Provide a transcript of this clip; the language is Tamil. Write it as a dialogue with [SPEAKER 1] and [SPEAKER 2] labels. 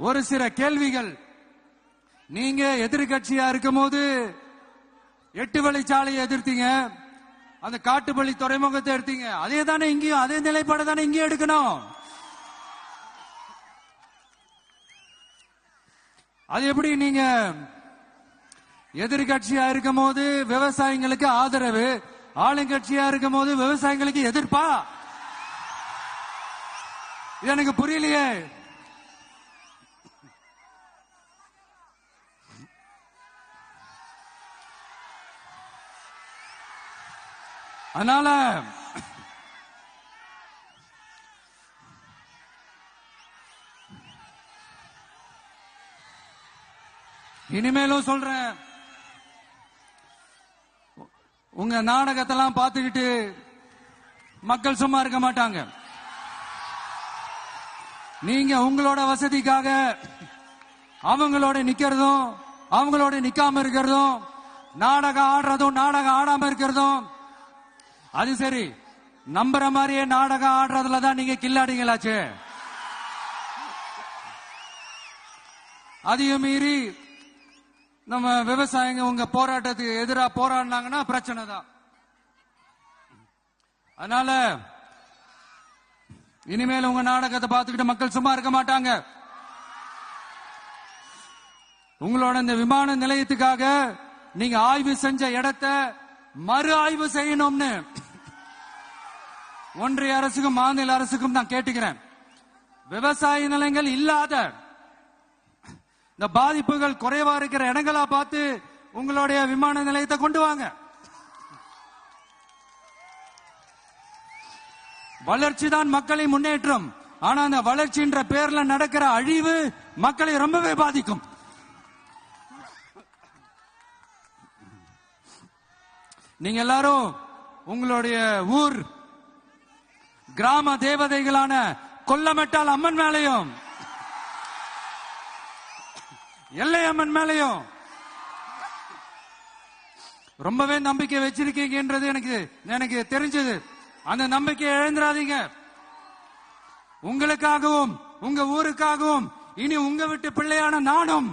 [SPEAKER 1] ஒரு சில கேள்விகள். நீங்க எதிர்கட்சியா இருக்கும் போது 8 வழிச்சாலையை எதிர்த்தீங்க, அந்த காட்டுப்பள்ளி துறைமுகத்தை எடுத்தீங்க. அதே தானே இங்கேயும், அதே நிலைப்பாடு தானே இங்கேயும் எடுக்கணும். அது எப்படி நீங்க எதிர்கட்சியா இருக்கும் போது விவசாயிகளுக்கு ஆதரவு, ஆளுங்கட்சியா இருக்கும் போது விவசாயிகளுக்கு எதிர்ப்பா? இது எனக்கு புரியலையே. அதனால இனிமேலும் சொல்றேன், உங்க நாடகத்தெல்லாம் பார்த்துக்கிட்டு மக்கள் சும்மா இருக்க மாட்டாங்க. நீங்க உங்களோட வசதிக்காக அவங்களோட நிக்கிறதும் அவங்களோட நிக்காம இருக்கிறதும், நாடகம் ஆடுறதும் நாடகம் ஆடாம இருக்கிறதும், அது சரி. நம்புற மாதிரியே நாடகம் ஆடுறதுல தான் நீங்க கில்லாடிங்களாச்சு. அதையும் மீறி நம்ம விவசாயிங்க உங்க போராட்டத்துக்கு எதிராக போராடினாங்கன்னா பிரச்சனை தான். அதனால இனிமேல் உங்க நாடகத்தை பார்த்துக்கிட்டு மக்கள் சும்மா இருக்க மாட்டாங்க. உங்களோட இந்த விமான நிலையத்துக்காக நீங்க ஆய்வு செஞ்ச இடத்தை மறு ஆய்வு செய்யணும்னு ஒன்றிய அரசுக்கும் மாநில அரசுக்கும் நான் கேட்டுக்கிறேன். விவசாய நிலங்கள் இல்லாத இந்த பாதிப்புகள் குறைவா இருக்கிற இடங்களா பார்த்து உங்களுடைய விமான நிலையத்தை கொண்டு வாங்க. வளர்ச்சி தான் மக்களை முன்னேற்றம். ஆனா அந்த வளர்ச்சின்ற பேர்ல நடக்கிற அழிவு மக்களை ரொம்பவே பாதிக்கும். நீங்க எல்லாரும் உங்களுடைய ஊர் கிராம தேவதைகளான கொல்லமெட்டால் அம்மன் மேலையும் எல்லை அம்மன் மேலையும் ரொம்பவே நம்பிக்கை வச்சிருக்கீங்கன்றது எனக்கு தெரிஞ்சது. அந்த நம்பிக்கையை இழந்துடாதீங்க. உங்களுக்காகவும் உங்க ஊருக்காகவும் இனி உங்க வீட்டு பிள்ளையான நானும்